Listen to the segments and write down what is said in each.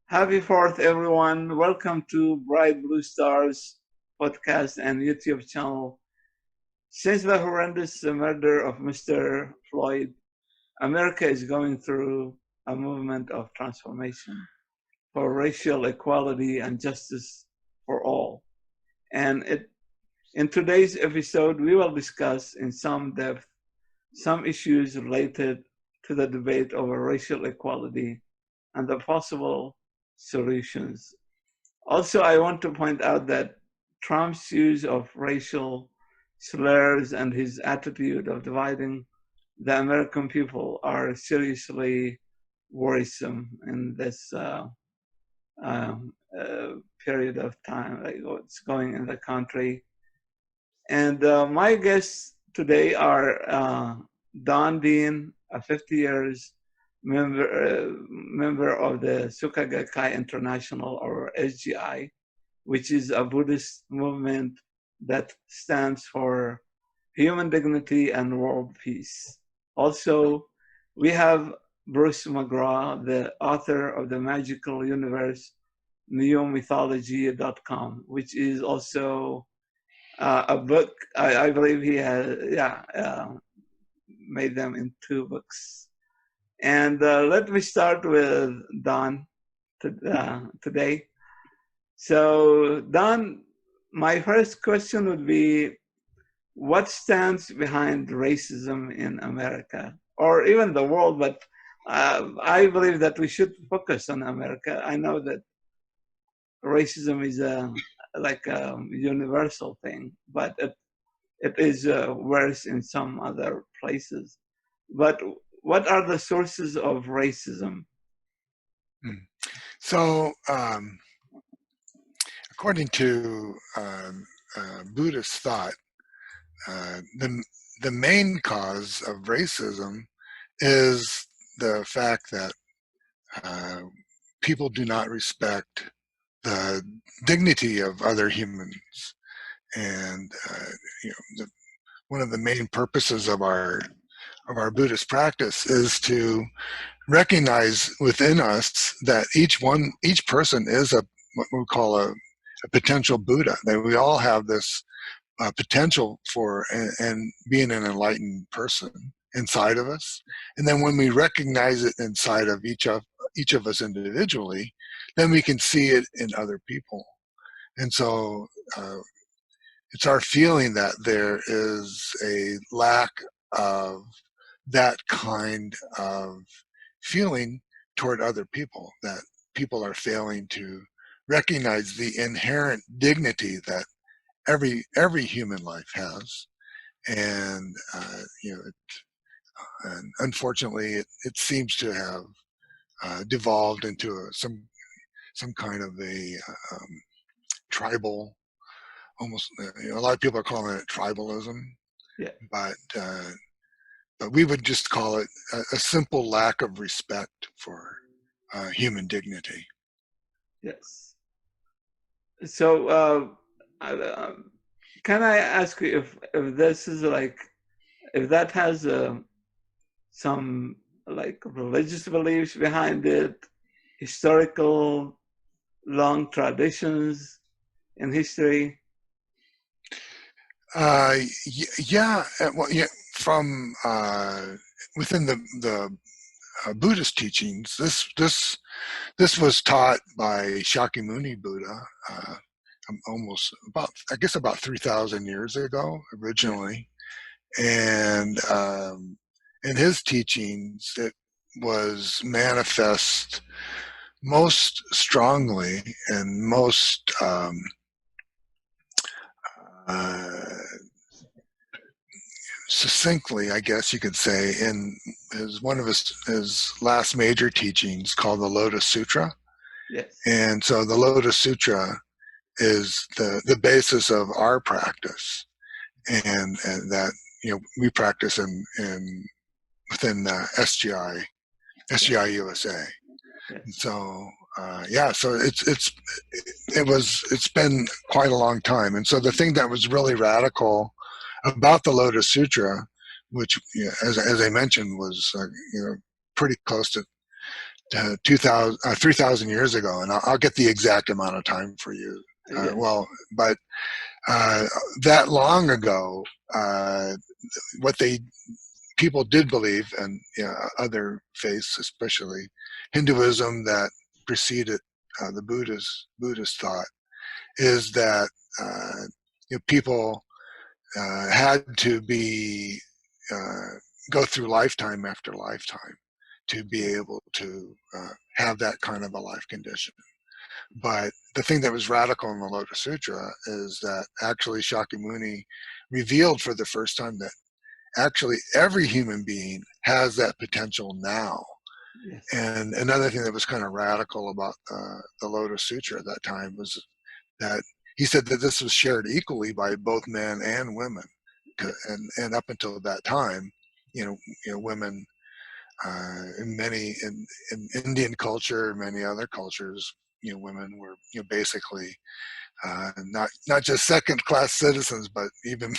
Happy 4th, everyone. Welcome to Bright Blue Stars podcast and YouTube channel. Since the horrendous murder of Mr. Floyd, America is going through a movement of transformation for racial equality and justice for all. And in today's episode, we will discuss in some depth some issues related to the debate over racial equality and the possible solutions. Also, I want to point out that Trump's use of racial slurs and his attitude of dividing the American people are seriously worrisome in this period of time, like what's going in the country. And my guests today are Don Dean, a 50 years member of the Soka Gakkai International, or SGI, which is a Buddhist movement that stands for human dignity and world peace. Also, we have Bruce McGraw, the author of The Magical Universe, neomythology.com, which is also a book. I believe he has, made them in 2 books. And let me start with Don today. So, Don, my first question would be, what stands behind racism in America, or even the world? But I believe that we should focus on America. I know that racism is like a universal thing, but it is worse in some other places. But what are the sources of racism? So, according to Buddhist thought, the main cause of racism is the fact that people do not respect the dignity of other humans, and one of the main purposes of our Buddhist practice is to recognize within us that each person is what we call a potential Buddha. That we all have this potential for and being an enlightened person inside of us. And then when we recognize it inside of each of us individually, then we can see it in other people. And so it's our feeling that there is a lack of that kind of feeling toward other people, that people are failing to recognize the inherent dignity that every human life has. And and unfortunately it seems to have devolved into some kind of a tribal, almost, a lot of people are calling it tribalism. Yeah. But we would just call it a simple lack of respect for human dignity. Yes. So, can I ask you if this is like, if that has some like religious beliefs behind it, historical long traditions in history? From within the Buddhist teachings, this was taught by Shakyamuni Buddha about 3,000 years ago originally, and in his teachings it was manifest most strongly and most succinctly, I guess you could say, in one of his last major teachings called the Lotus Sutra. Yes. And so the Lotus Sutra is the basis of our practice, and that we practice within SGI USA. Yes. And so so it's been quite a long time. And so the thing that was really radical about the Lotus Sutra, which as I mentioned was pretty close to 2000, 3,000 years ago, and I'll get the exact amount of time for you. Yes. But that long ago, what they people did believe, and other faiths, especially Hinduism that preceded the Buddhist thought, is that people had to be go through lifetime after lifetime to be Yes. able to have that kind of a life condition. But the thing that was radical in the Lotus Sutra is that actually Shakyamuni revealed for the first time that actually every human being has that potential now. Yes. And another thing that was kind of radical about the Lotus Sutra at that time was that he said that this was shared equally by both men and women. Yes. And up until that time, women in Indian culture, many other cultures, women were basically not just second class citizens, but even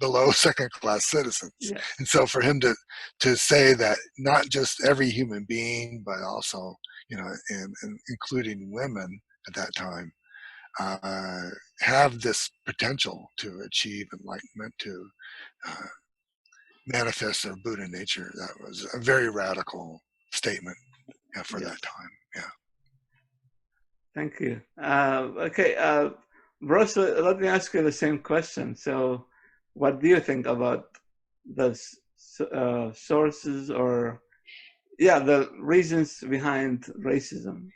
below second class citizens. Yes. And so for him to say that not just every human being, but also and including women at that time uh, have this potential to achieve enlightenment, to uh, manifest their Buddha nature. That was a very radical statement for Yes. that time. Yeah. Thank you. Okay, Bruce, let me ask you the same question. So, what do you think about the sources or, the reasons behind racism?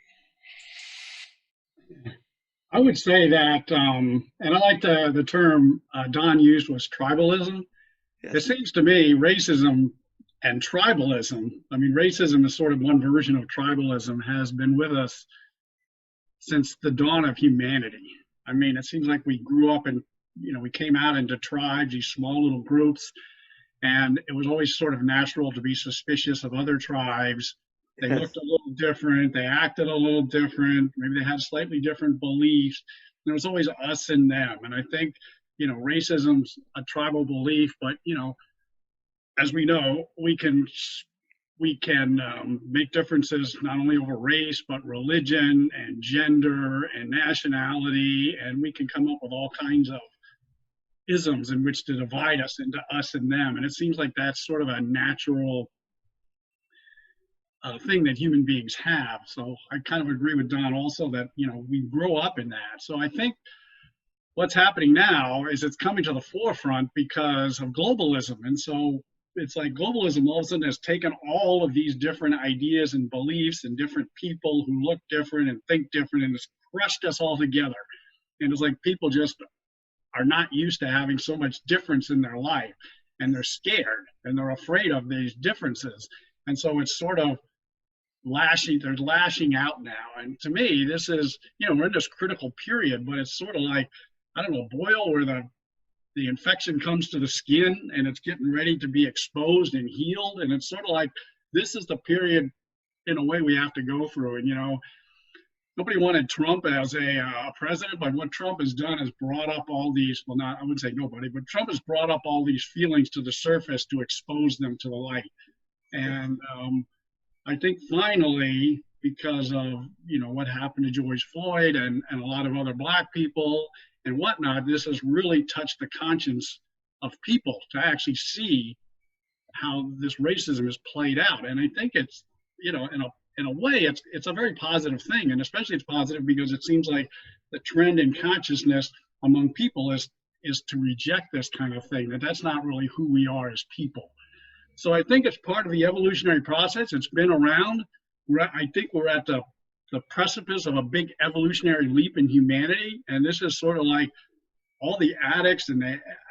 I would say that, and I like the term Don used was tribalism. It Yes. seems to me racism and tribalism, I mean, racism is sort of one version of tribalism, has been with us since the dawn of humanity. I mean, it seems like we grew up and, we came out into tribes, these small little groups, and it was always sort of natural to be suspicious of other tribes. They Yes. looked a little different, they acted a little different, maybe they had slightly different beliefs. There was always us and them. And I think, racism's a tribal belief, but, as we know, we can make differences not only over race, but religion and gender and nationality, and we can come up with all kinds of isms in which to divide us into us and them. And it seems like that's sort of a natural thing that human beings have. So I kind of agree with Don also that, we grow up in that. So I think what's happening now is it's coming to the forefront because of globalism. And so it's like globalism all of a sudden has taken all of these different ideas and beliefs and different people who look different and think different and it's crushed us all together. And it's like people just are not used to having so much difference in their life and they're scared and they're afraid of these differences. And so it's sort of they're lashing out now. And to me, this is, we're in this critical period, but it's sort of like, I don't know, boil where the infection comes to the skin and it's getting ready to be exposed and healed. And it's sort of like, this is the period in a way we have to go through. And, nobody wanted Trump as a president, but what Trump has done is brought up all these, well, not, I wouldn't say nobody, but Trump has brought up all these feelings to the surface to expose them to the light. And I think finally, because of, what happened to George Floyd and a lot of other black people and whatnot, this has really touched the conscience of people to actually see how this racism is played out. And I think it's, in a way, it's a very positive thing, and especially it's positive because it seems like the trend in consciousness among people is to reject this kind of thing. That's not really who we are as people. So I think it's part of the evolutionary process. It's been around. I think we're at the precipice of a big evolutionary leap in humanity, and this is sort of like all the addicts and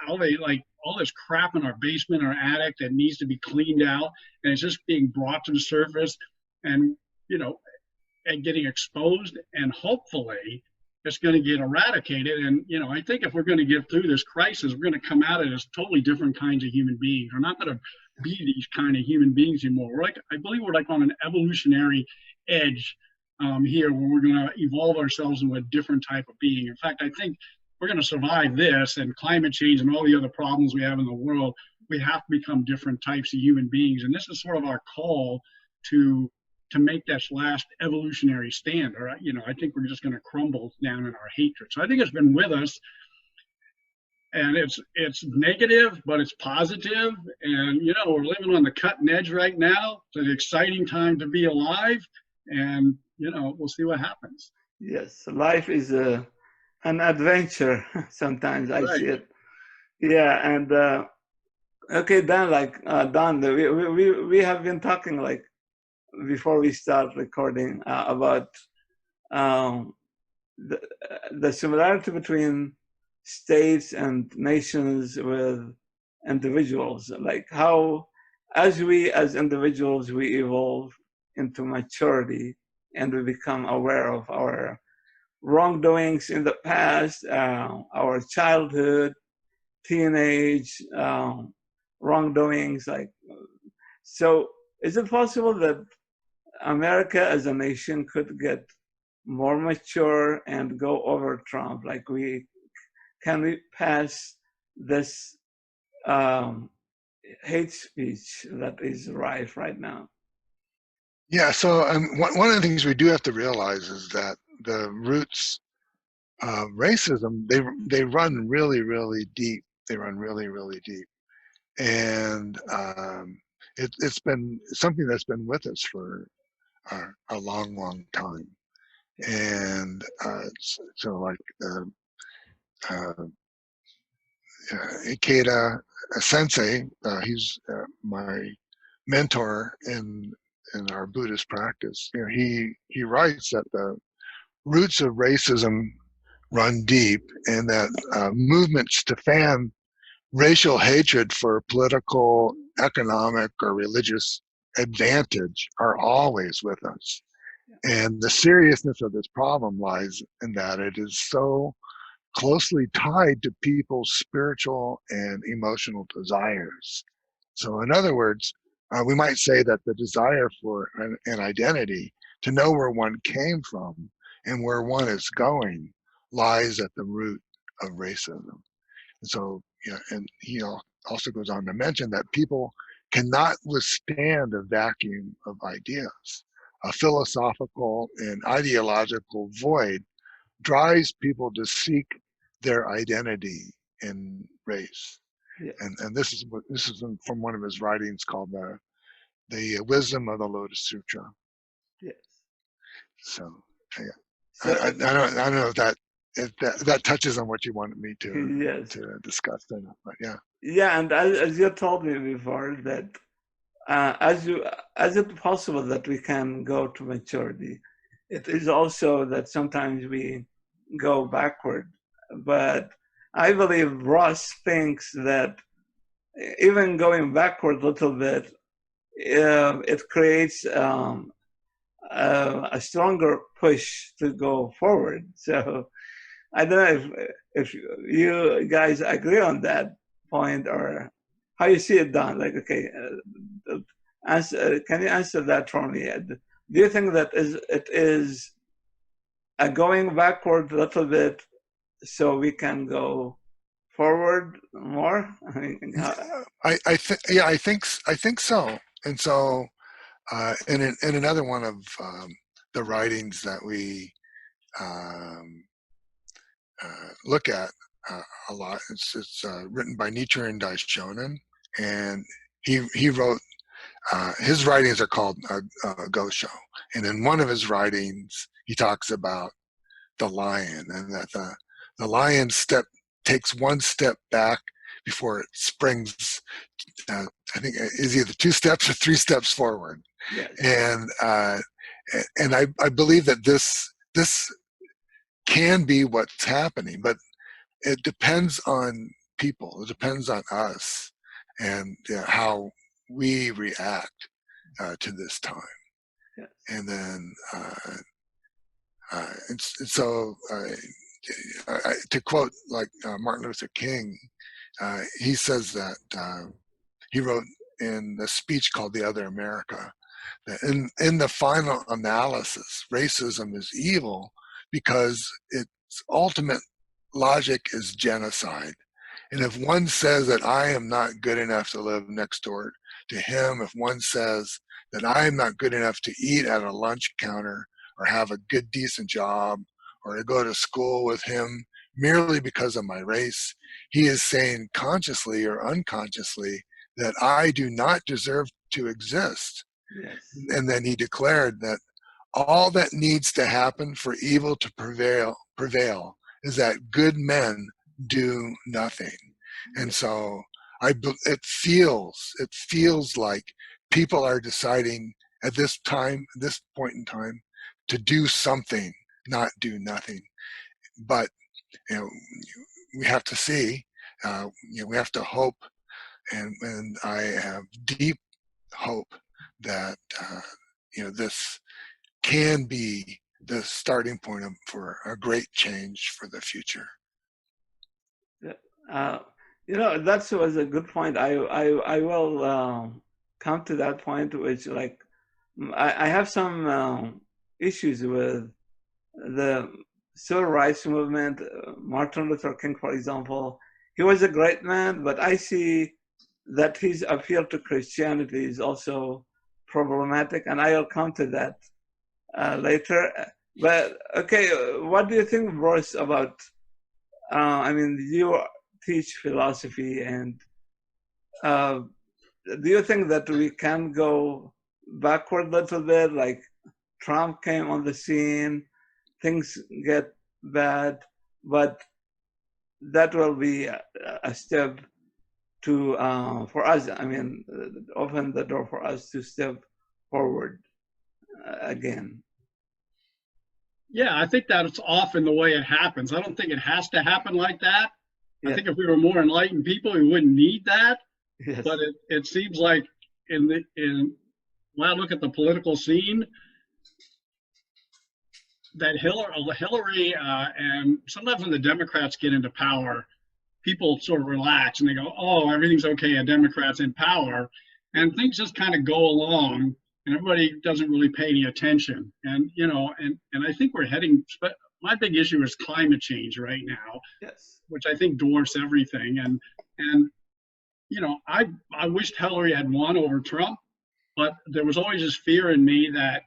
all this crap in our basement or attic that needs to be cleaned out, and it's just being brought to the surface and and getting exposed, and hopefully it's going to get eradicated. And I think if we're going to get through this crisis, we're going to come out as totally different kinds of human beings. We're not going to be these kind of human beings anymore. I believe we're like on an evolutionary edge here, where we're going to evolve ourselves into a different type of being. In fact, I think we're going to survive this and climate change and all the other problems we have in the world. We have to become different types of human beings, and this is sort of our call to to make this last evolutionary stand, or I think we're just going to crumble down in our hatred. So I think it's been with us, and it's negative, but it's positive. And we're living on the cutting edge right now. It's an exciting time to be alive, and we'll see what happens. Yes, life is an adventure. Sometimes I Right. see it. Yeah, and okay, Dan. Don, we have been talking before we start recording about um, the similarity between states and nations with individuals, like how as individuals we evolve into maturity and we become aware of our wrongdoings in the past, our childhood, teenage wrongdoings. So is it possible that America as a nation could get more mature and go over Trump? Can we pass this hate speech that is rife right now? Yeah, so one of the things we do have to realize is that the roots of racism, they run really, really deep. They run really, really deep. And it's been something that's been with us for a long, long time. And so like Ikeda Sensei, he's my mentor in our Buddhist practice. He writes that the roots of racism run deep, and that movements to fan racial hatred for political, economic, or religious advantage are always with us. And the seriousness of this problem lies in that it is so closely tied to people's spiritual and emotional desires. So, in other words, we might say that the desire for an identity, to know where one came from and where one is going, lies at the root of racism. And so, and he also goes on to mention that people cannot withstand a vacuum of ideas. A philosophical and ideological void drives people to seek their identity in race. Yes. And this is from one of his writings called the Wisdom of the Lotus Sutra. Yes. So yeah, So, I don't know if that touches on what you wanted me to yes. discuss, but yeah. Yeah, and as you told me before that as it's possible that we can go to maturity, it is also that sometimes we go backward. But I believe Ross thinks that even going backward a little bit, it creates a stronger push to go forward. So I don't know if you guys agree on that point, or how you see it, Don. Okay, can you answer that for me? Do you think that it is a going backward a little bit so we can go forward more? I think so. And so in another one of the writings that we look at a lot, it's written by Nichiren Daishonin, and he wrote his writings are called Gosho, and in one of his writings he talks about the lion, and that the lion takes one step back before it springs. I think is either 2 steps or 3 steps forward. Yes. And I believe that this can be what's happening, but it depends on people. It depends on us and how we react to this time. Yes. And then so to quote Martin Luther King, he says that he wrote in a speech called "The Other America" that in the final analysis, racism is evil because its ultimate logic is genocide. And if one says that I am not good enough to live next door to him, if one says that I'm not good enough to eat at a lunch counter or have a good, decent job or to go to school with him merely because of my race. He is saying consciously or unconsciously that I do not deserve to exist. Yes. And then he declared that all that needs to happen for evil to prevail is that good men do nothing. And so it feels like people are deciding at this point in time, to do something, not do nothing. But you know, we have to see. We have to hope, and I have deep hope that this can be the starting point for a great change for the future. Uh, that was a good point. I will come to that point, which like I have some issues with the civil rights movement. Martin Luther King, for example, he was a great man, but I see that his appeal to Christianity is also problematic, and I will come to that later. But okay, what do you think, Bruce, about? You teach philosophy, and do you think that we can go backward a little bit? Like Trump came on the scene, things get bad, but that will be a step to for us. Open the door for us to step forward again. Yeah, I think that's often the way it happens. I don't think it has to happen like that. Yeah. I think if we were more enlightened people, we wouldn't need that. Yes. But it seems like when I look at the political scene, that Hillary and sometimes when the Democrats get into power, people sort of relax and they go, "Oh, everything's okay. A Democrat's in power," and things just kind of go along, and everybody doesn't really pay any attention. And I think we're heading. My big issue is climate change right now, Yes. which I think dwarfs everything. And I wished Hillary had won over Trump, but there was always this fear in me that,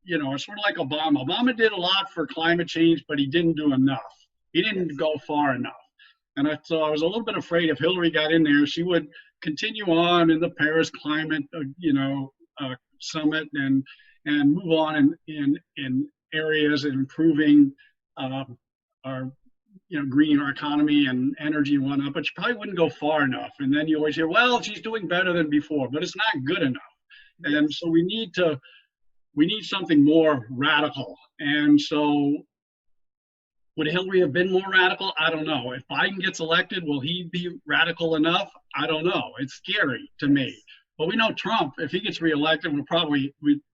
it's sort of like Obama. Obama did a lot for climate change, but he didn't do enough. He didn't go far enough. And so I was a little bit afraid if Hillary got in there, she would continue on in the Paris climate, summit and move on in areas improving our greening our economy and energy and whatnot, but she probably wouldn't go far enough. And then you always hear, well, she's doing better than before, but it's not good enough. And so we need something more radical. And so would Hillary have been more radical? I don't know. If Biden gets elected, will he be radical enough? I don't know. It's scary to me. But we know Trump, if he gets reelected,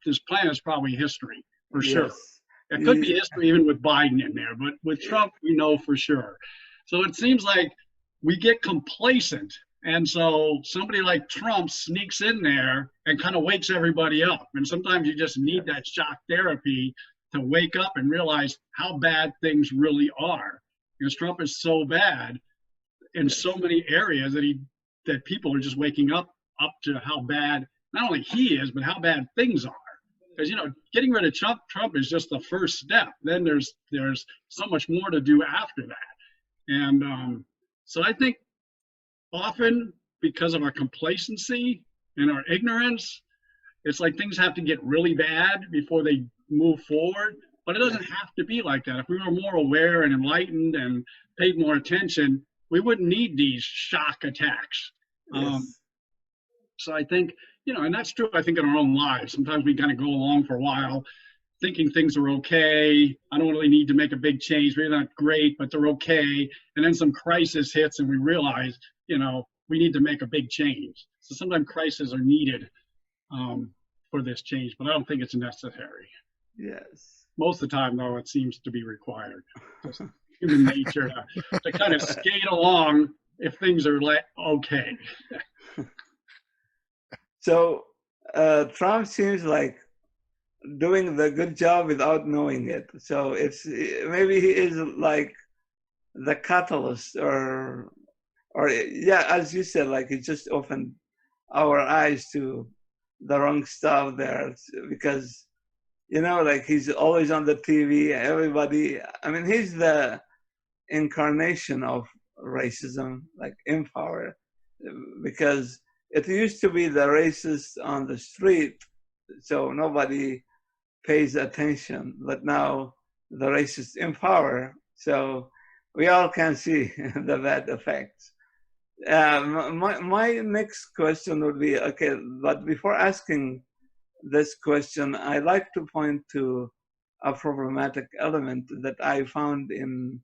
his plan is probably history for sure. It could be history even with Biden in there, but with Trump, we know for sure. So it seems like we get complacent. And so somebody like Trump sneaks in there and kind of wakes everybody up. And sometimes you just need that shock therapy to wake up and realize how bad things really are. Because Trump is so bad in so many areas that people are just waking up to how bad not only he is, but how bad things are. Because getting rid of Trump is just the first step. Then there's so much more to do after that. And so I think often because of our complacency and our ignorance, it's like things have to get really bad before they move forward. But it doesn't have to be like that. If we were more aware and enlightened and paid more attention, we wouldn't need these shock attacks. So I think, and that's true, I think, in our own lives. Sometimes we kind of go along for a while thinking things are okay. I don't really need to make a big change. They're not great, but they're okay. And then some crisis hits and we realize, we need to make a big change. So sometimes crises are needed for this change, but I don't think it's necessary. Yes. Most of the time, though, it seems to be required. Just human nature to kind of skate along if things are okay. So Trump seems like doing the good job without knowing it. So it's maybe he is like the catalyst, or as you said, like it just opened our eyes to the wrong stuff there because, you know, like he's always on the TV. Everybody, I mean, he's the incarnation of racism, like in power, because it used to be the racist on the street, so nobody pays attention, but now the racist in power, so we all can see the bad effects. My next question would be, okay, but before asking this question, I like to point to a problematic element that I found in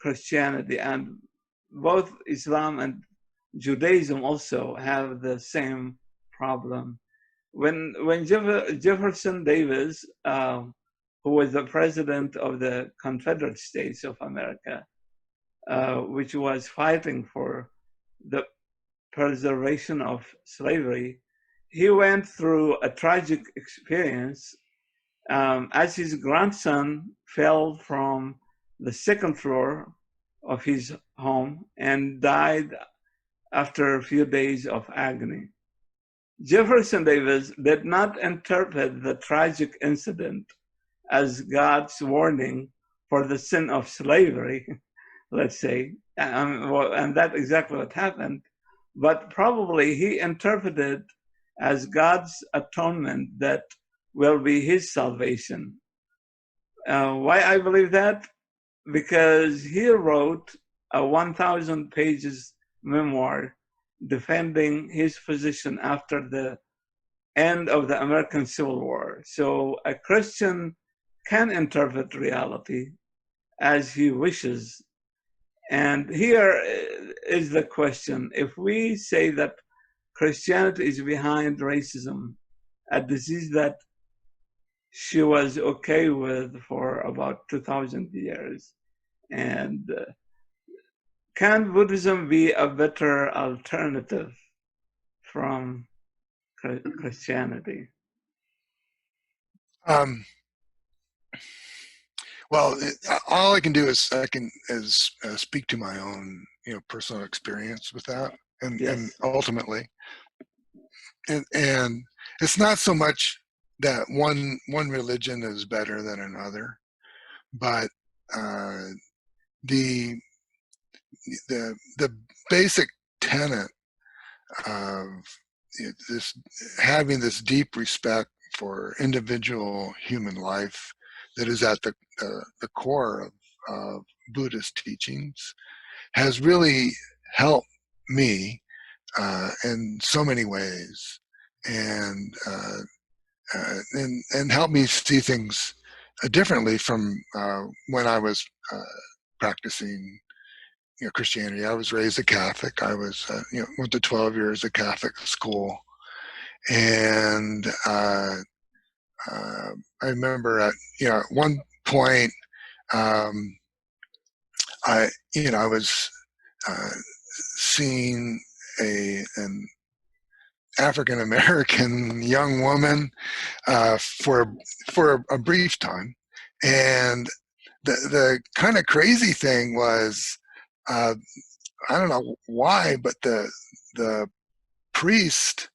Christianity, and both Islam and Judaism also have the same problem. When Jefferson Davis, who was the president of the Confederate States of America, which was fighting for the preservation of slavery, he went through a tragic experience as his grandson fell from the second floor of his home and died after a few days of agony. Jefferson Davis did not interpret the tragic incident as God's warning for the sin of slavery, let's say, and that's exactly what happened, but probably he interpreted as God's atonement that will be his salvation. Why I believe that? Because he wrote a 1,000 pages memoir defending his position after the end of the American Civil War. So a Christian can interpret reality as he wishes. And here is the question. If we say that Christianity is behind racism, a disease that she was okay with for about 2,000 years, and can Buddhism be a better alternative from Christianity? Well, all I can do is speak to my own, personal experience with that, and Yes. and ultimately, and it's not so much that one religion is better than another, but the the basic tenet of this, having this deep respect for individual human life, that is at the core of Buddhist teachings, has really helped me in so many ways, and helped me see things differently from when I was practicing Christianity. I was raised a Catholic. I was went to 12 years of Catholic school, and I remember at one point, I was seeing an African American young woman for a brief time, and the kind of crazy thing was, I don't know why, but the priest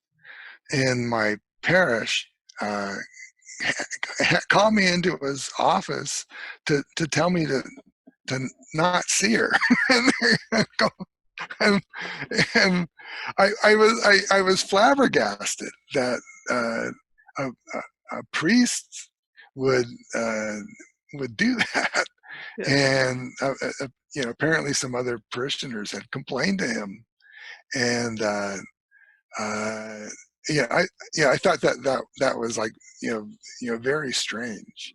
in my parish called me into his office to tell me to not see her. and, and I was flabbergasted that a priest would do that. Yeah. And apparently some other parishioners had complained to him, and I thought that was like very strange.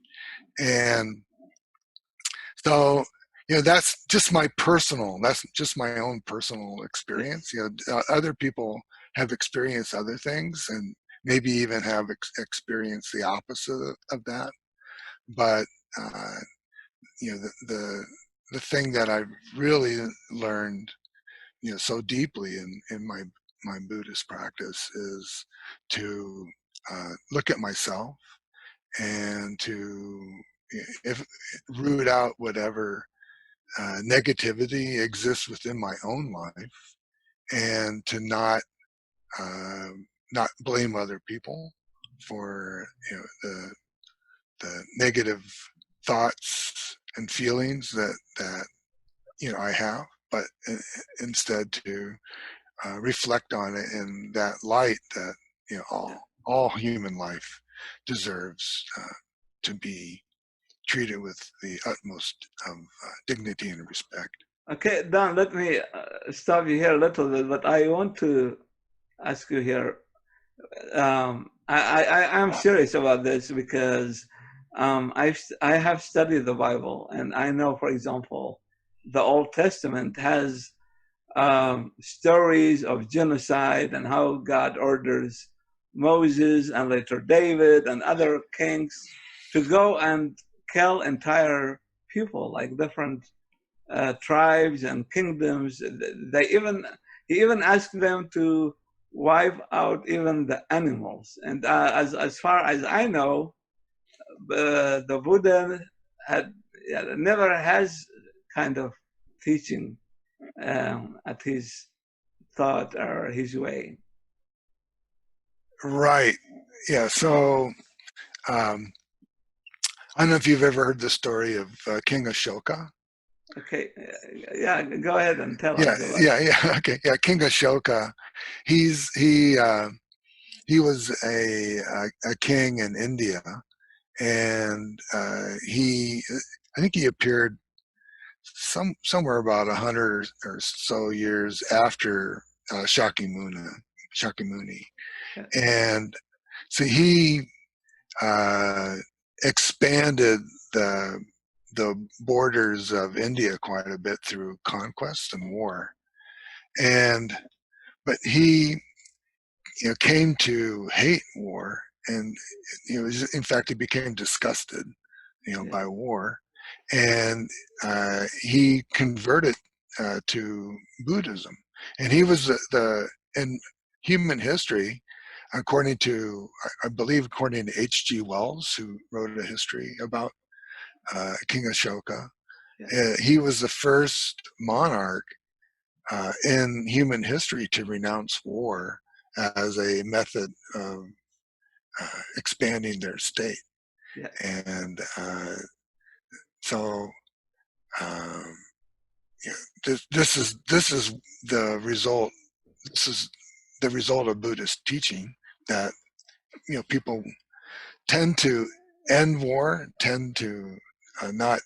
And so that's just my own personal experience. Other people have experienced other things, and maybe even have experienced the opposite of that. But the thing that I've really learned so deeply in my Buddhist practice is to look at myself, and to root out whatever negativity exists within my own life, and to not not blame other people for the negative thoughts and feelings that I have, but instead to reflect on it in that light that all human life deserves to be treated with the utmost of dignity and respect. Okay, Don, let me stop you here a little bit, but I want to ask you here. I'm serious about this because I have studied the Bible, and I know, for example, the Old Testament has stories of genocide and how God orders Moses and later David and other kings to go and kill entire people, like different tribes and kingdoms. He even asked them to wipe out even the animals. And as far as I know, the Buddha never has kind of teaching at his thought or his way. Right. Yeah. So I don't know if you've ever heard the story of King Ashoka. Okay. Yeah. Go ahead and tell Yeah. us about Yeah. Yeah. Okay. Yeah. King Ashoka. He was a king in India, and I think he appeared somewhere about 100 or so years after Shakyamuni, it. and so he expanded the borders of India quite a bit through conquest and war, but he came to hate war, and in fact he became disgusted by war, and he converted to Buddhism, and he was in human history, according to according to H.G. Wells, who wrote a history about King Ashoka. He was the first monarch in human history to renounce war as a method of expanding their state. And so this is the result. This is the result of Buddhist teaching, that people tend to end war, tend to not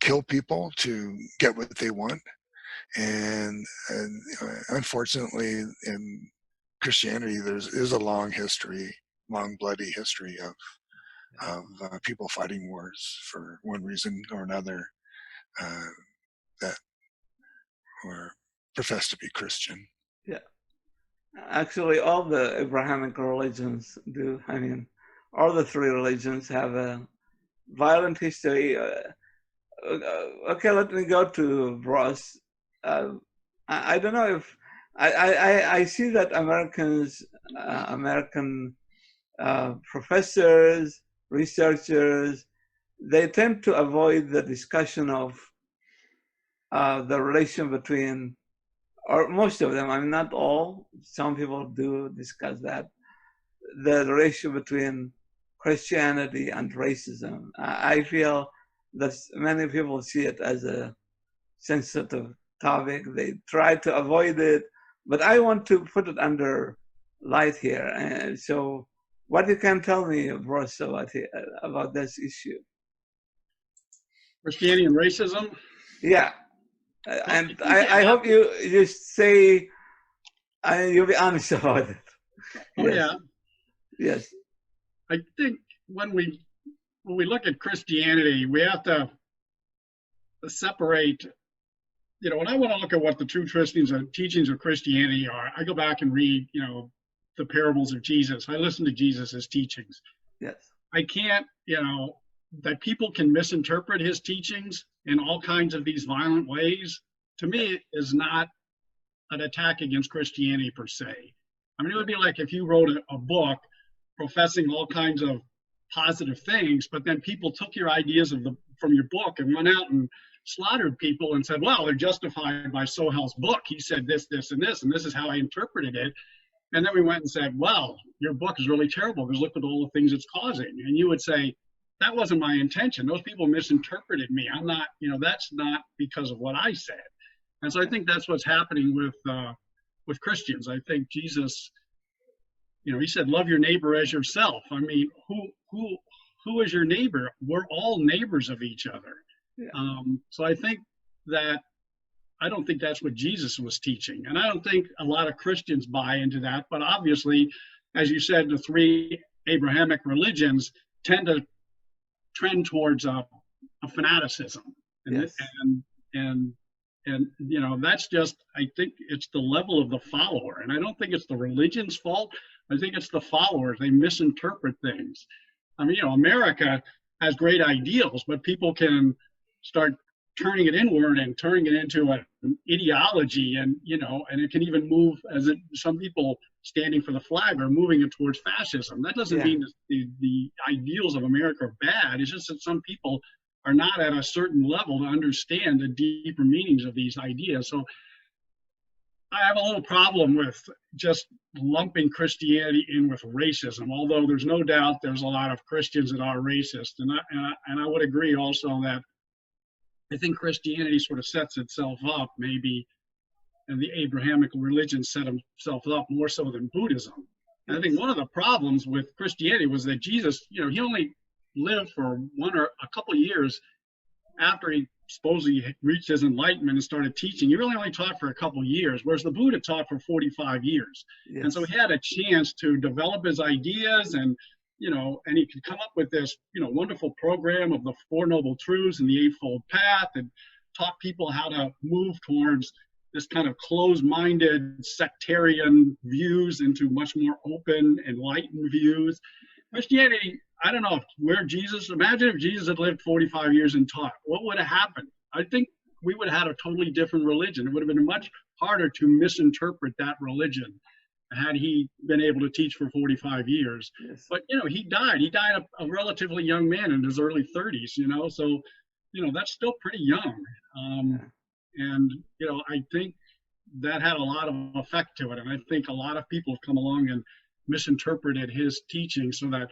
kill people to get what they want, and unfortunately in Christianity is a long bloody history of people fighting wars for one reason or another, that or profess to be Christian. Yeah. Actually, all the Abrahamic religions do. I mean, all the three religions have a violent history. Okay, let me go to Ross. I don't know if I see that American professors, researchers, they tend to avoid the discussion of the relation between, or most of them, I mean, not all, some people do discuss that, the relation between Christianity and racism. I feel that many people see it as a sensitive topic. They try to avoid it, but I want to put it under light here. And so what you can tell me, Bruce, about this issue? Christianity and racism? Yeah. And I hope you just say, you'll be honest about it. Oh, yes. Yeah. Yes. I think when we look at Christianity, we have to separate, when I want to look at what the true teachings of Christianity are, I go back and read, the parables of Jesus. I listen to Jesus's teachings. Yes. I can't, that people can misinterpret his teachings in all kinds of these violent ways, to me, is not an attack against Christianity per se. I mean, it would be like if you wrote a book professing all kinds of positive things, but then people took your ideas from your book and went out and slaughtered people and said, well, they're justified by Sohel's book. He said this, this, and this is how I interpreted it. And then we went and said, well, your book is really terrible because look at all the things it's causing. And you would say, that wasn't my intention. Those people misinterpreted me. I'm not, that's not because of what I said. And so I think that's what's happening with Christians. I think Jesus, he said, love your neighbor as yourself. I mean, who is your neighbor? We're all neighbors of each other. Yeah. So I think that I don't think that's what Jesus was teaching. And I don't think a lot of Christians buy into that. But obviously, as you said, the three Abrahamic religions tend to trend towards a fanaticism. And, Yes. and that's just, I think it's the level of the follower. And I don't think it's the religion's fault. I think it's the followers. They misinterpret things. I mean, America has great ideals, but people can start turning it inward and turning it into an ideology, and and it can even move some people standing for the flag are moving it towards fascism. That doesn't mean that the ideals of America are bad. It's just that some people are not at a certain level to understand the deeper meanings of these ideas. So I have a little problem with just lumping Christianity in with racism, although there's no doubt there's a lot of Christians that are racist. And I would agree also that I think Christianity sort of sets itself up, maybe, and the Abrahamic religion set himself up more so than Buddhism. And I think one of the problems with Christianity was that Jesus, he only lived for a couple of years after he supposedly reached his enlightenment and started teaching. He really only taught for a couple of years, whereas the Buddha taught for 45 years. Yes. And so he had a chance to develop his ideas and he could come up with this, wonderful program of the Four Noble Truths and the Eightfold Path, and taught people how to move towards this kind of closed-minded sectarian views into much more open, enlightened views. Christianity, I don't know imagine if Jesus had lived 45 years and taught, what would have happened? I think we would have had a totally different religion. It would have been much harder to misinterpret that religion had he been able to teach for 45 years. Yes. But, he died. He died a relatively young man in his early 30s, so, that's still pretty young. And, I think that had a lot of effect to it. And I think a lot of people have come along and misinterpreted his teaching so that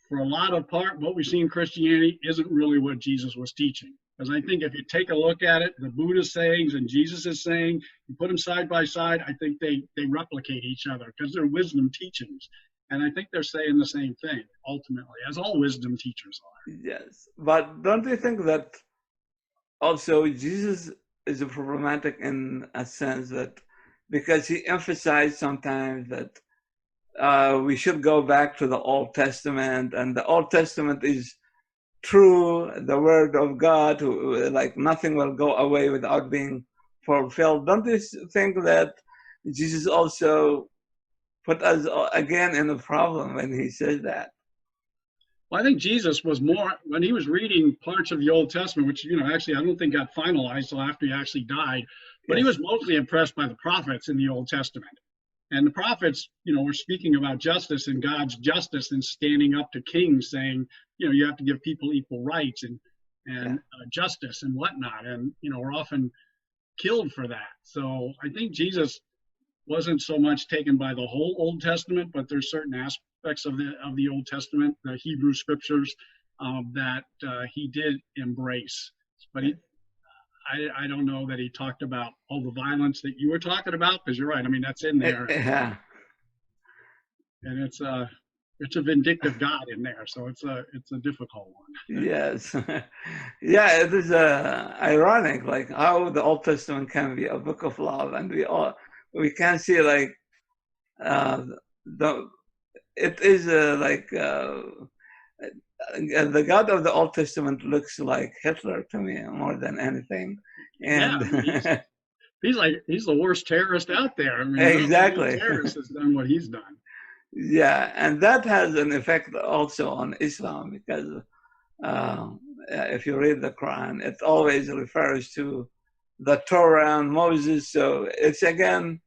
for a lot of what we see in Christianity isn't really what Jesus was teaching. Because I think if you take a look at it, the Buddha's sayings and Jesus' saying, you put them side by side, I think they replicate each other because they're wisdom teachings. And I think they're saying the same thing, ultimately, as all wisdom teachers are. Yes, but don't you think that also Jesus is problematic in a sense that because he emphasized sometimes that we should go back to the Old Testament, and the Old Testament is true, the word of God, like nothing will go away without being fulfilled. Don't you think that Jesus also put us again in a problem when he says that? Well, I think Jesus was more, when he was reading parts of the Old Testament, which, actually I don't think got finalized until after he actually died, but yes. He was mostly impressed by the prophets in the Old Testament. And the prophets, were speaking about justice and God's justice and standing up to kings saying, you have to give people equal rights and justice and whatnot. And, we're often killed for that. So I think Jesus wasn't so much taken by the whole Old Testament, but there's certain aspects of the Old Testament, the Hebrew scriptures, that he did embrace. But I don't know that he talked about all the violence that you were talking about, because you're right. I mean, that's in there. Yeah. And it's a vindictive God in there, so it's a difficult one. Yes. Yeah, it is ironic, like how the Old Testament can be a book of love, and we can see like it is the God of the Old Testament looks like Hitler to me more than anything. And yeah, he's the worst terrorist out there. I mean, exactly. No terrorist has done what he's done. Yeah, and that has an effect also on Islam, because if you read the Quran, it always refers to the Torah and Moses. So it's again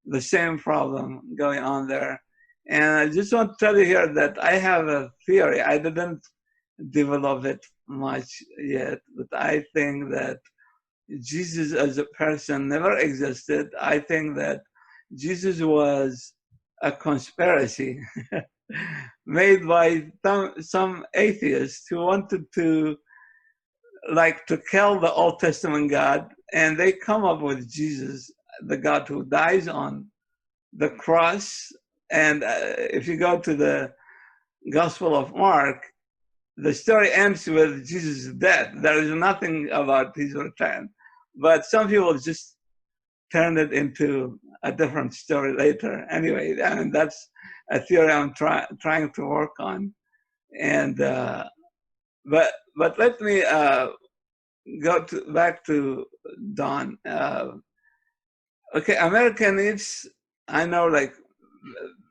the same problem going on there. And I just want to tell you here that I have a theory. I didn't develop it much yet, but I think that Jesus as a person never existed. I think that Jesus was a conspiracy made by some atheists who wanted to kill the Old Testament God, and they come up with Jesus, the God who dies on the cross. And if you go to the Gospel of Mark, the story ends with Jesus' death. There is nothing about his return. But some people just turned it into a different story later. Anyway, I mean, that's a theory I'm trying to work on. And but let me go back to Don. Okay, American needs, I know, like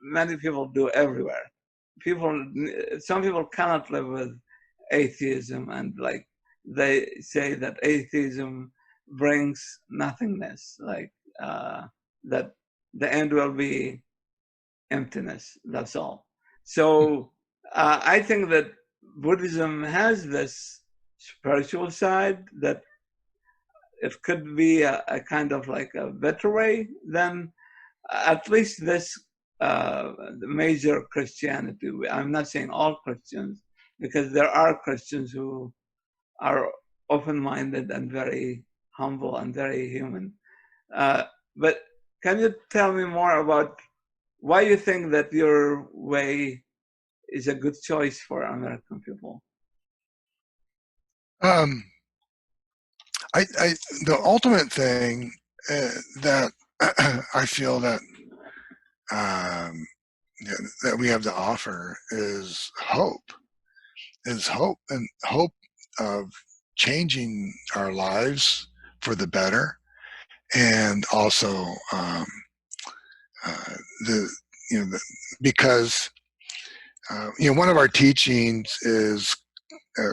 many people do everywhere. Some people cannot live with atheism, and like they say that atheism brings nothingness, like that the end will be emptiness. That's all. So I think that Buddhism has this spiritual side that it could be a kind of like a better way than at least this major Christianity. I'm not saying all Christians, because there are Christians who are open-minded and very humble and very human. But can you tell me more about why you think that your way is a good choice for American people? The ultimate thing that I feel that that we have to offer is hope. And hope of changing our lives for the better, and also because one of our teachings is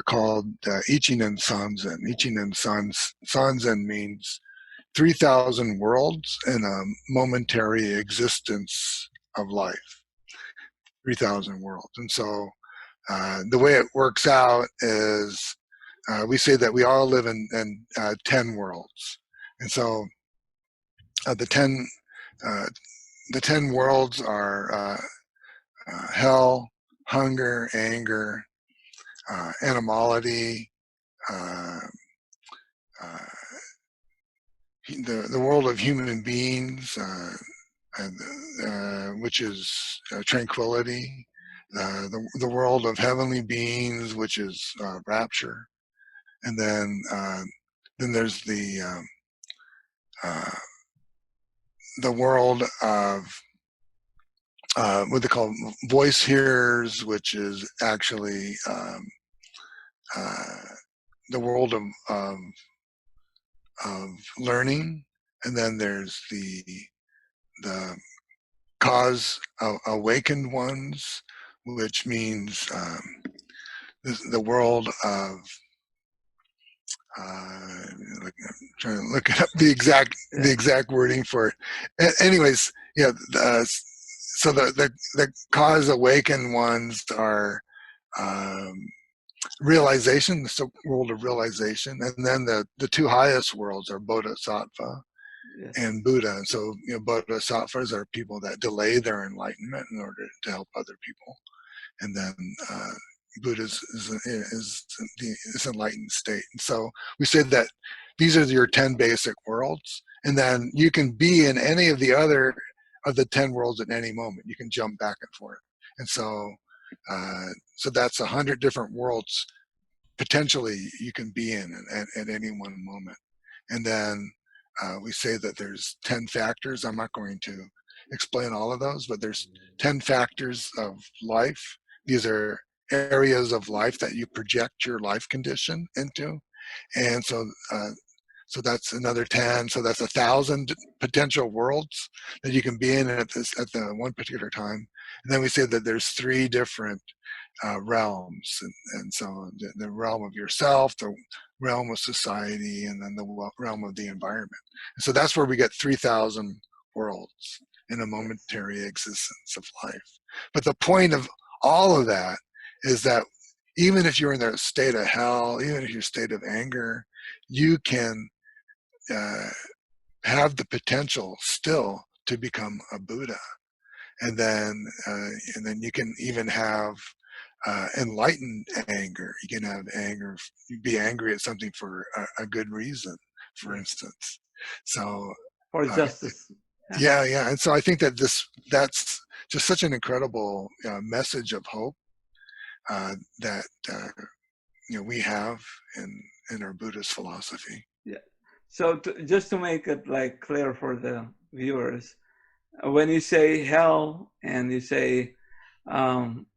called Ichinen Sanzen. Ichinen Sanzen means 3,000 worlds in a momentary existence of life. 3,000 worlds. And so the way it works out is we say that we all live in 10 worlds. And so the 10 worlds are hell, hunger, anger, animality, the world of human beings, which is tranquility, the world of heavenly beings, which is rapture, and then there's the world of what they call voice hearers, which is actually the world of learning, and then there's the cause awakened ones, which means the world of I'm trying to look up the exact wording for it. Anyways, yeah. So the cause awakened ones are realization, the world of realization, and then the two highest worlds are Bodhisattva and Buddha. And so Bodhisattvas are people that delay their enlightenment in order to help other people, and then Buddha is this enlightened state. And so we say that these are your 10 basic worlds, and then you can be in any of the other of the 10 worlds at any moment. You can jump back and forth. And so that's 100 different worlds potentially you can be in at any one moment. And then we say that there's 10 factors. I'm not going to explain all of those, but there's 10 factors of life. These are areas of life that you project your life condition into. And so that's another 10. So that's 1,000 potential worlds that you can be in at the one particular time. And then we say that there's 3 different realms, and so the realm of yourself, the realm of society, and then the realm of the environment. And so that's where we get 3,000 worlds in a momentary existence of life. But the point of all of that is that even if you're in a state of hell, even if you're in a state of anger, you can have the potential still to become a Buddha. and then you can even have enlightened anger. You can have anger, be angry at something for a good reason, for instance. So For justice. yeah, and so I think that that's just such an incredible message of hope that we have in our Buddhist philosophy. Yeah. So just to make it like clear for the viewers, when you say hell and you say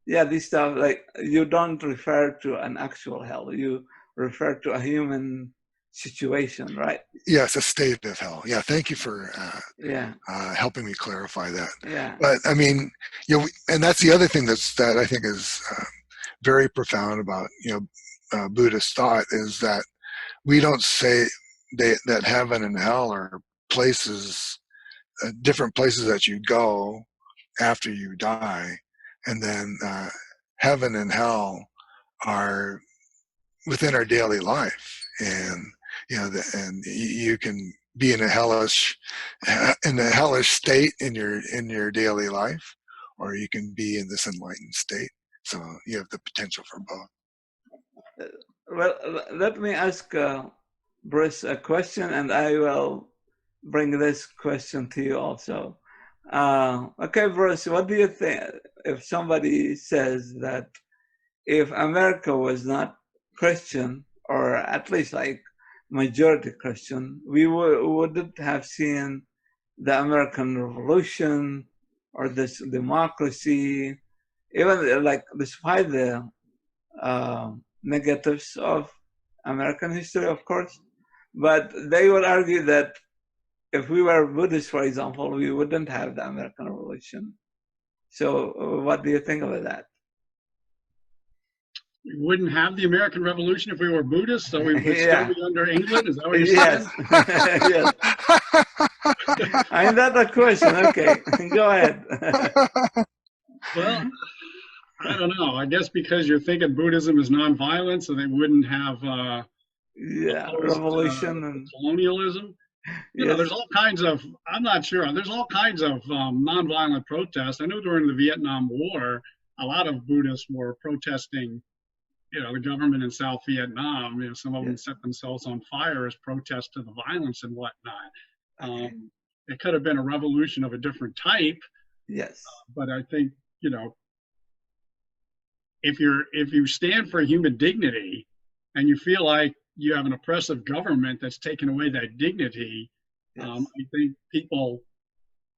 this stuff, like, you don't refer to an actual hell, you refer to a human situation, right? Yes, a state of hell. Yeah, thank you for helping me clarify that. Yeah. But I mean, and that's the other thing that I think is very profound about Buddhist thought, is that we don't say that heaven and hell are places, different places that you go after you die, and then heaven and hell are within our daily life, and and you can be in a hellish state in your daily life, or you can be in this enlightened state. So you have the potential for both. Well, let me ask Bruce a question, and I will bring this question to you also. Okay, Bruce, what do you think if somebody says that if America was not Christian, or at least like majority Christian, we wouldn't have seen the American Revolution or this democracy, even like despite the negatives of American history, of course. But they would argue that if we were Buddhists, for example, we wouldn't have the American Revolution. So what do you think about that? We wouldn't have the American Revolution if we were Buddhists, so we would still be under England? Is that what you're yes. saying? Yes. I mean, that's a question. Okay, go ahead. Well, I don't know. I guess because you're thinking Buddhism is nonviolent, so they wouldn't have revolution and colonialism. You know, there's all kinds of, I'm not sure, there's all kinds of nonviolent protests. I know during the Vietnam War, a lot of Buddhists were protesting, the government in South Vietnam. Some of them set themselves on fire as protest to the violence and whatnot. It could have been a revolution of a different type. Yes. But I think, if you stand for human dignity and you feel like you have an oppressive government that's taken away that dignity, I think people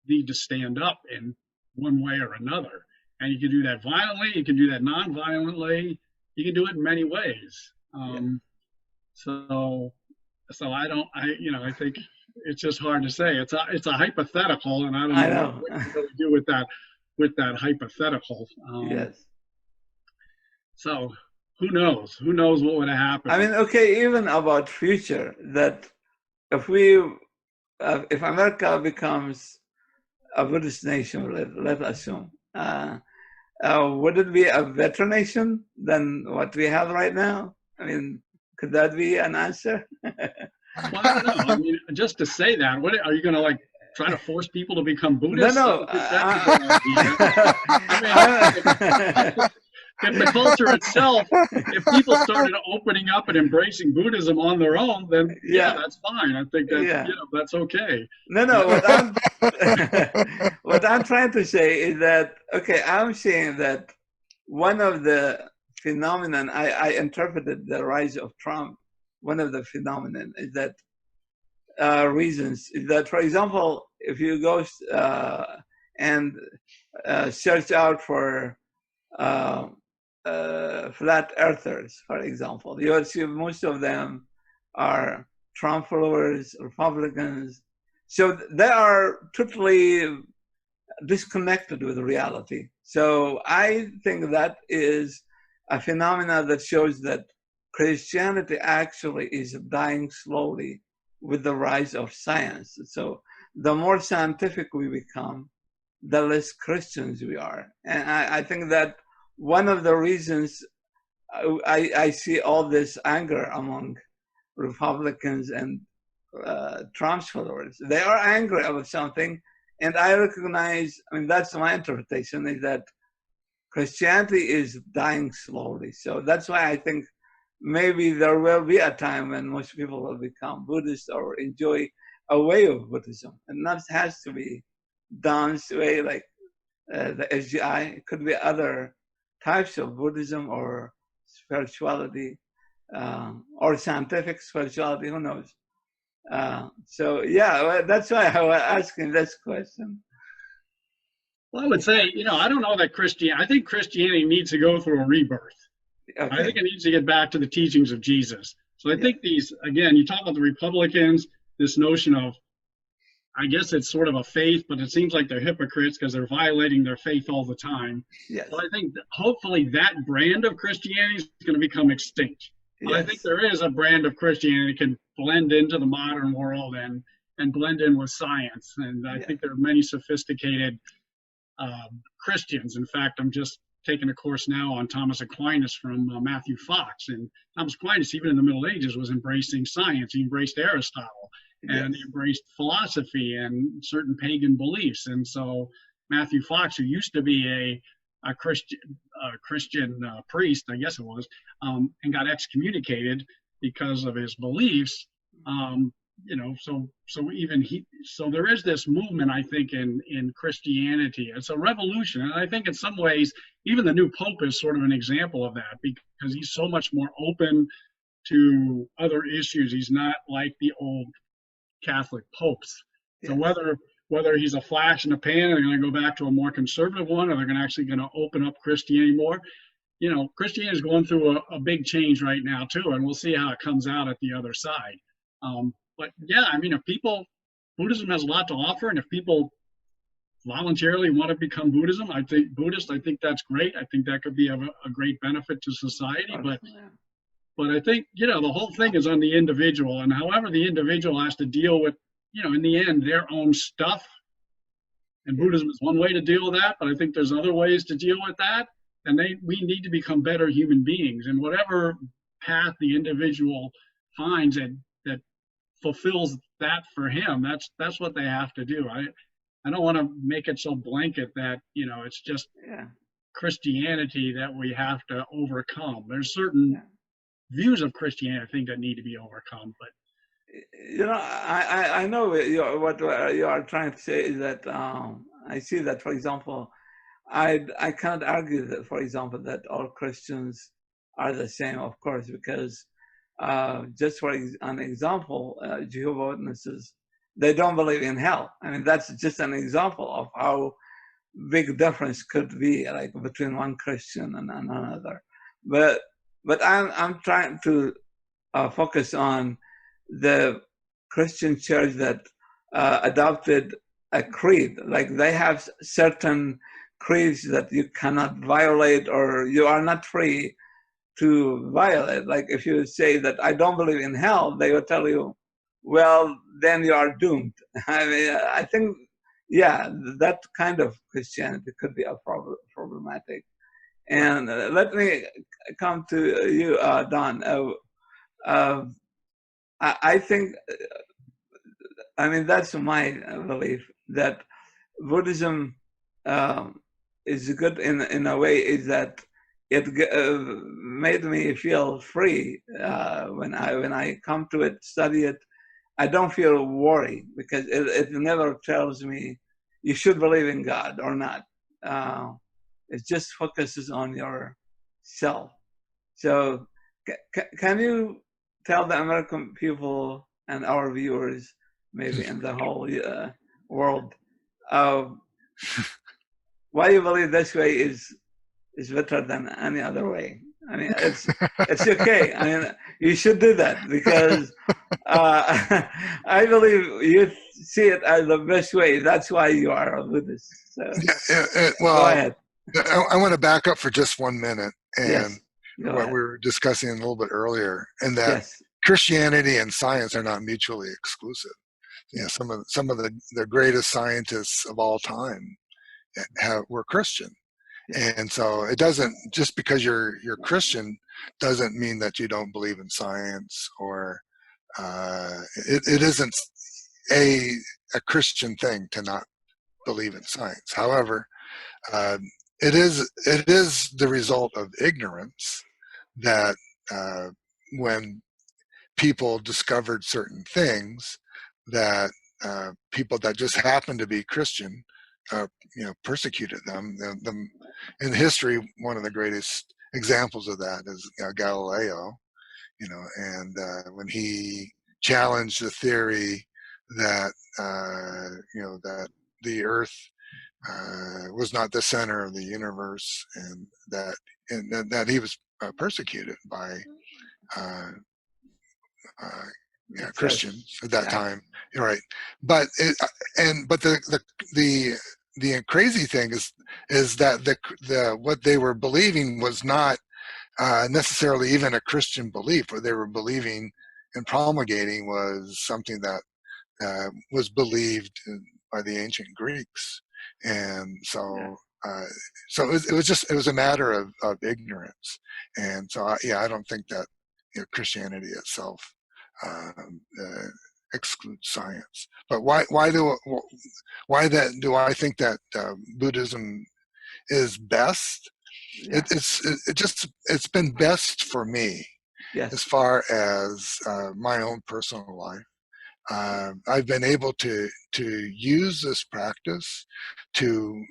need to stand up in one way or another. And you can do that violently, you can do that non-violently, you can do it in many ways. So I think it's just hard to say. It's a hypothetical, and I don't know what to really do with that hypothetical. Yes. So who knows? Who knows what would have happened? I mean, okay, even about future, that if America becomes a Buddhist nation, let's assume, would it be a better nation than what we have right now? I mean, could that be an answer? Well, I don't know. I mean, just to say that, what are you going to try to force people to become Buddhists? No. If the culture itself, if people started opening up and embracing Buddhism on their own, then that's fine. I think that that's okay. No. What I'm trying to say is that, okay, I'm saying that one of the phenomenon I interpreted the rise of Trump. One of the phenomenon is that reasons is that, for example, if you go and search out for flat earthers, for example, you will see most of them are Trump followers, Republicans. So they are totally disconnected with reality. So I think that is a phenomenon that shows that Christianity actually is dying slowly with the rise of science. So the more scientific we become, the less Christians we are. And I think that one of the reasons I see all this anger among Republicans and Trump's followers, they are angry about something, And I recognize, I mean, that's my interpretation, is that Christianity is dying slowly. So that's why I think maybe there will be a time when most people will become Buddhist or enjoy a way of Buddhism. And not has to be dance way like the SGI. It could be other types of Buddhism or spirituality or scientific spirituality, who knows. So yeah, well, that's why I was asking this question. Well, I would say, I don't know that I think Christianity needs to go through a rebirth. Okay. I think it needs to get back to the teachings of Jesus. So I think again, you talk about the Republicans, this notion of, I guess it's sort of a faith, but it seems like they're hypocrites because they're violating their faith all the time. Yes. So I think hopefully that brand of Christianity is going to become extinct. But Yes. I think there is a brand of Christianity that can blend into the modern world and blend in with science. And I think there are many sophisticated Christians. In fact, I'm just taking a course now on Thomas Aquinas from Matthew Fox. And Thomas Aquinas, even in the Middle Ages, was embracing science. He embraced Aristotle and he embraced philosophy and certain pagan beliefs. And so Matthew Fox, who used to be a Christian priest, I guess it was, and got excommunicated because of his beliefs. So there is this movement, I think, in Christianity. It's a revolution, and I think in some ways, even the new Pope is sort of an example of that because he's so much more open to other issues. He's not like the old Catholic popes. So whether he's a flash in the pan, or they're going to go back to a more conservative one, or they're actually going to open up Christianity more. Christianity is going through a big change right now too, and we'll see how it comes out at the other side. But yeah, I mean, Buddhism has a lot to offer, and if people voluntarily want to become Buddhist, I think that's great. I think that could be a great benefit to society. But I think, the whole thing is on the individual, and however the individual has to deal with, in the end, their own stuff. And Buddhism is one way to deal with that, but I think there's other ways to deal with that. And we need to become better human beings. And whatever path the individual finds that fulfills that for him, that's what they have to do. I don't want to make it so blanket that, it's just Christianity that we have to overcome. There's certain views of Christianity, I think, that need to be overcome. But I know what you are trying to say is that I see that, for example, I can't argue that, for example, that all Christians are the same, of course, because just for an example, Jehovah's Witnesses, they don't believe in hell. I mean, that's just an example of how big difference could be, like between one Christian and another. But I'm trying to focus on the Christian church that adopted a creed. Like they have certain creeds that you cannot violate, or you are not free to violate. Like if you say that I don't believe in hell, they will tell you, well, then you are doomed. I mean, I think, that kind of Christianity could be problematic. And let me come to you, Don. I think, I mean, that's my belief, that Buddhism is good in a way, is that it made me feel free when I come to it, study it. I don't feel worried because it never tells me you should believe in God or not. It just focuses on yourself. So can you tell the American people and our viewers, maybe in the whole world, why you believe this way is better than any other way? I mean, it's okay. I mean, you should do that because I believe you see it as the best way. That's why you are a Buddhist. So, well, go ahead. I want to back up for just 1 minute and what ahead. we were discussing a little bit earlier, and that Christianity and science are not mutually exclusive. Some of the greatest scientists of all time were Christian. And so it doesn't, just because you're Christian doesn't mean that you don't believe in science, or it isn't a Christian thing to not believe in science. However, uh, it is the result of ignorance that when people discovered certain things, that people that just happened to be Christian, persecuted them. In history, one of the greatest examples of that is Galileo. And when he challenged the theory that that the Earth was not the center of the universe, and that he was persecuted by uh, uh, Christians at that time, right? But the crazy thing is that the what they were believing was not necessarily even a Christian belief. What they were believing and promulgating was something that was believed by the ancient Greeks, and uh, it was a matter of ignorance. And so I don't think that Christianity itself excludes science. But why do I think that Buddhism is best? It's been best for me as Yes. far as my own personal life. I've been able to use this practice to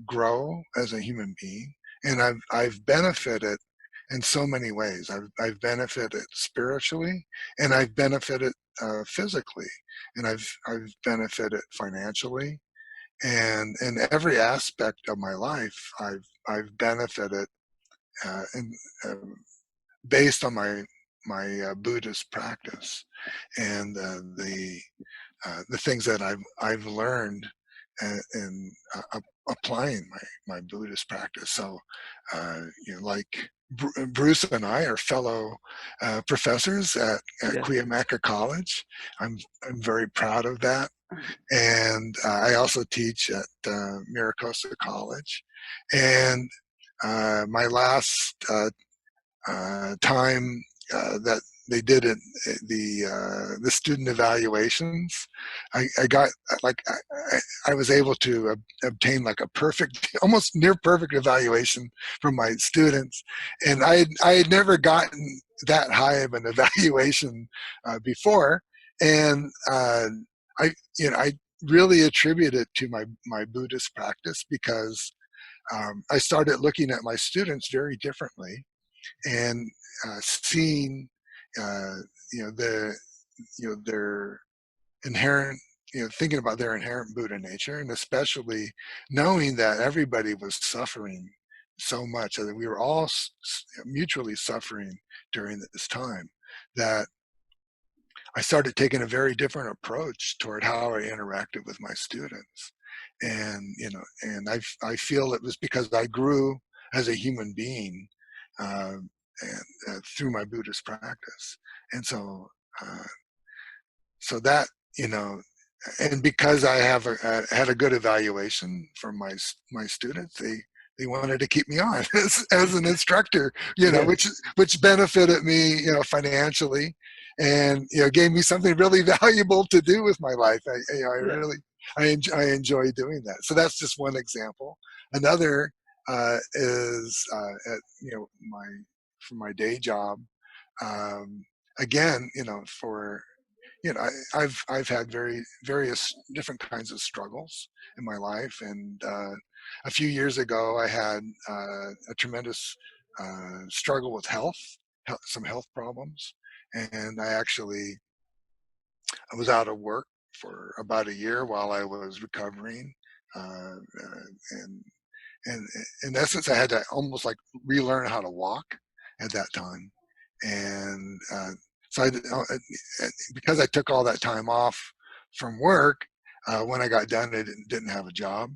grow as a human being, and I've benefited in so many ways. I've benefited spiritually, and I've benefited physically, and I've benefited financially, and in every aspect of my life, I've benefited in, based on my Buddhist practice, and the things that I've learned in applying my Buddhist practice. So, like Bruce and I are fellow professors at Yes. Cuyamaca College. I'm very proud of that, and I also teach at Miracosta College. And my last time that they did it, the student evaluations, I got like I was able to obtain like a perfect, almost near perfect evaluation from my students, and I had never gotten that high of an evaluation before, and I really attribute it to my Buddhist practice, because I started looking at my students very differently, and seeing uh, their inherent, thinking about their inherent Buddha nature, and especially knowing that everybody was suffering so much, that we were all mutually suffering during this time, that I started taking a very different approach toward how I interacted with my students. And I feel it was because I grew as a human being, uh, through my Buddhist practice. And uh, so that, you know, and because I had a good evaluation from my students, they wanted to keep me on as an instructor, Yes. which benefited me, financially, and gave me something really valuable to do with my life. Yes. I enjoy doing that. So that's just one example. Another is my for my day job. Um, Again, for I've had various different kinds of struggles in my life, and a few years ago I had a tremendous struggle with some health problems, and I was out of work for about a year while I was recovering, and and in essence I had to almost like relearn how to walk at that time, and so because I took all that time off from work, when I got done, I didn't have a job,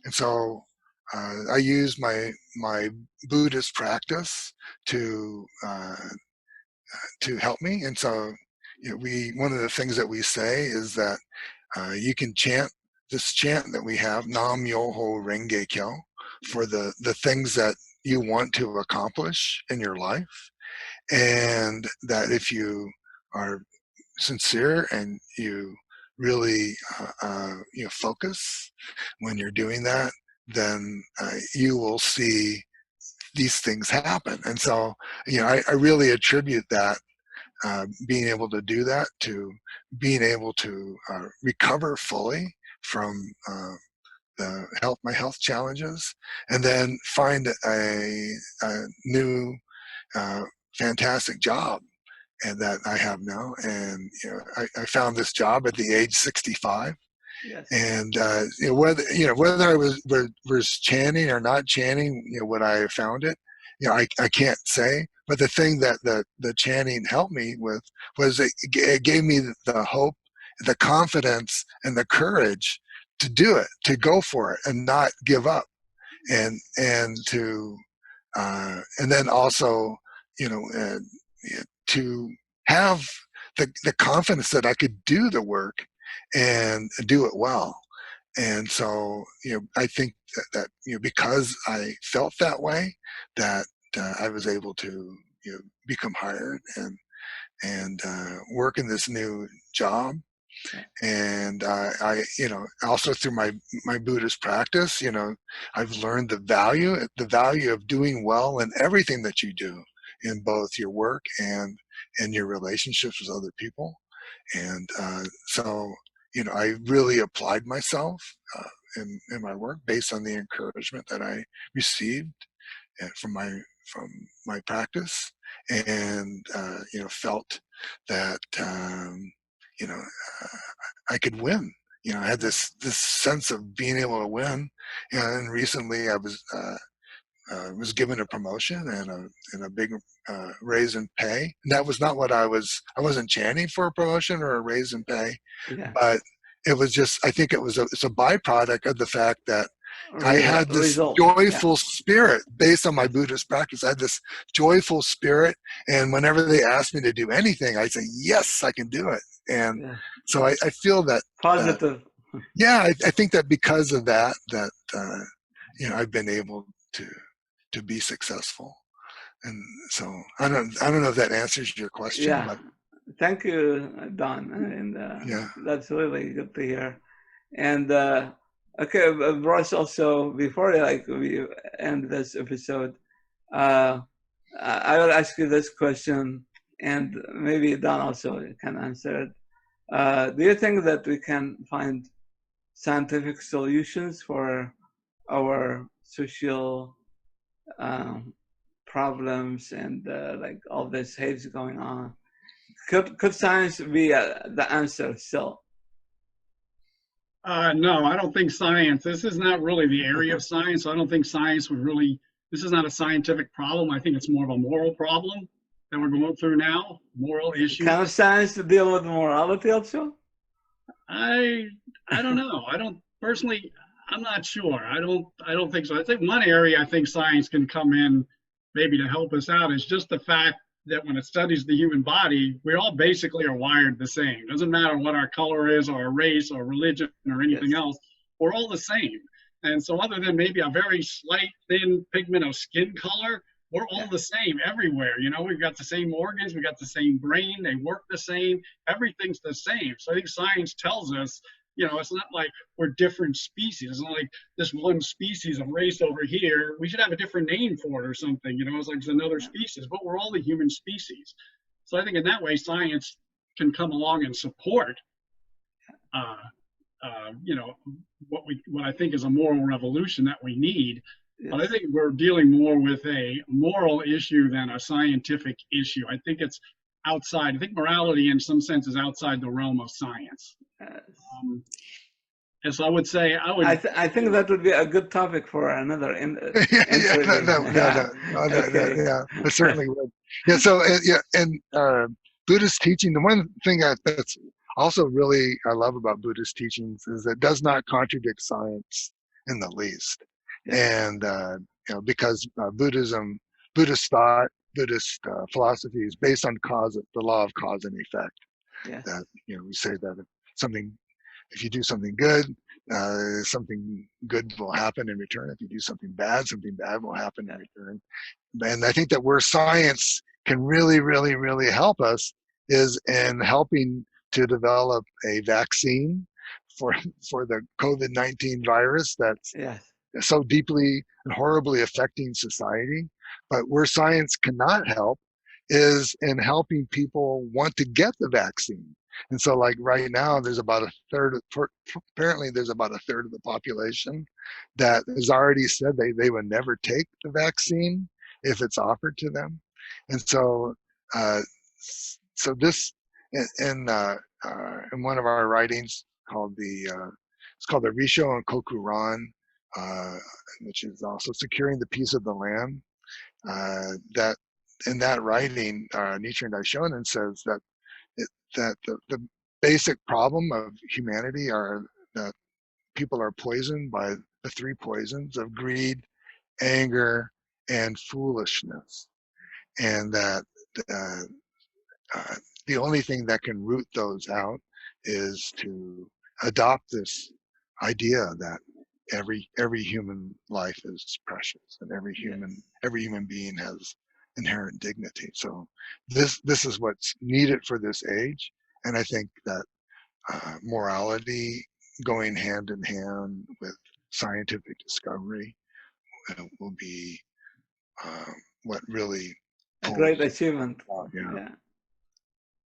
and so I used my Buddhist practice to help me. And so, one of the things that we say is that you can chant this chant that we have, Nam Myoho Renge Kyo, for the things that you want to accomplish in your life, and that if you are sincere and you really focus when you're doing that, then you will see these things happen. And so, I really attribute that, being able to do that, to being able to recover fully from my health challenges, and then find a new fantastic job and that I have now. And I found this job at the age 65. Yes. And whether I was chanting or not chanting, when I found it, I can't say. But the thing that the chanting helped me with was it gave me the hope, the confidence, and the courage to do it, to go for it, and not give up, and to and then also to have the confidence that I could do the work and do it well. And so, I think that because I felt that way, that I was able to become hired and work in this new job. And I also through my Buddhist practice, I've learned the value of doing well in everything that you do, in both your work and in your relationships with other people. And so, I really applied myself in my work based on the encouragement that I received from my practice, and felt that I could win. I had this sense of being able to win. And recently, I was given a promotion and a big raise in pay. And that was not what I wasn't chanting for a promotion or a raise in pay, but it was just, I think it's a byproduct of the fact that I had this joyful spirit based on my Buddhist practice. I had this joyful spirit, and whenever they asked me to do anything, I'd say, yes, I can do it. And so I feel that positive. I think that because of that I've been able to be successful. And so I don't know if that answers your question. Yeah. But Thank you, Don. And that's really good to hear. And okay, Bruce, also before we end this episode, I will ask you this question, and maybe Don also can answer it. Do you think that we can find scientific solutions for our social problems and all this hates going on? Could science be the answer still? No, I don't think science. This is not really the area of science. I don't think science would really. This is not a scientific problem. I think it's more of a moral problem that we're going through now. Moral issues. Can science deal with morality also? I don't know. I don't personally. I'm not sure. I don't think so. I think one area I think science can come in maybe to help us out is just the fact that when it studies the human body, we all basically are wired the same. Doesn't matter what our color is or our race or religion or anything else, we're all the same. And so other than maybe a very slight thin pigment of skin color, we're all the same everywhere. We've got the same organs, we've got the same brain, they work the same, everything's the same. So I think science tells us, it's not like we're different species. It's not like this one species of race over here, we should have a different name for it or something. It's like it's another species, but we're all the human species. So I think in that way, science can come along and support, what I think is a moral revolution that we need. But I think we're dealing more with a moral issue than a scientific issue. I think it's outside. I think morality, in some sense, is outside the realm of science. And so I would say I think that would be a good topic for another interview. It certainly would. Yeah. So and Buddhist teaching. The one thing that's also really I love about Buddhist teachings is it does not contradict science in the least. And because Buddhism, Buddhist thought, Buddhist philosophy is based on the law of cause and effect. That we say that if you do something good, something good will happen in return. If you do something bad will happen in return. And I think that where science can really, really, really help us is in helping to develop a vaccine for the COVID-19 virus that's Yes. so deeply and horribly affecting society. But where science cannot help is in helping people want to get the vaccine. And so, like right now, there's about a third, apparently there's about a third of the population that has already said they would never take the vaccine if it's offered to them. And so, uh, so this, in one of our writings called it's called the Risho and Kokuran, which is also securing the peace of the land. That in that writing, Nichiren Daishonin says that the basic problem of humanity are that people are poisoned by the three poisons of greed, anger, and foolishness, and that uh, the only thing that can root those out is to adopt this idea that every human life is precious and every human being has inherent dignity. So this is what's needed for this age, and I think that morality going hand in hand with scientific discovery will be what really A pulls great achievement. yeah. Yeah.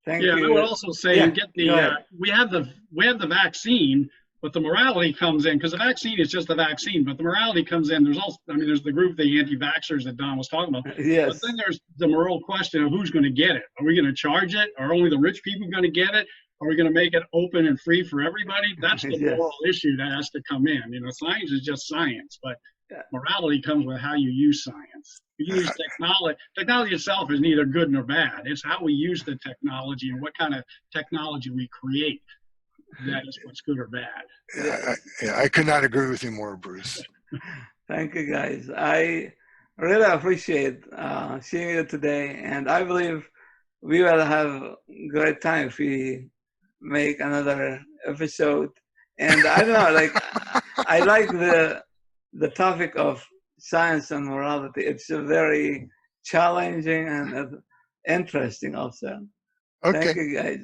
Thank Yeah, you. I would also say Yeah, and get go the ahead. we have the vaccine, but the morality comes in because the vaccine is just a vaccine, but the morality comes in. There's also, I mean, there's the group, the anti-vaxxers that Don was talking about, but Yes. then there's the moral question of who's going to get it. Are we going to charge it? Are only the rich people going to get it? Are we going to make it open and free for everybody? That's the Yes. moral issue that has to come in. You know, science is just science, but Yeah. morality comes with how you use science. You use technology. Technology itself is neither good nor bad. It's how we use the technology and what kind of technology we create that is what's good or bad. I could not agree with you more, Bruce. Thank you, guys. I really appreciate seeing you today, and I believe we will have a great time if we make another episode. And I don't know, like I like the topic of science and morality. It's a very challenging and interesting also. Okay. Thank you, guys.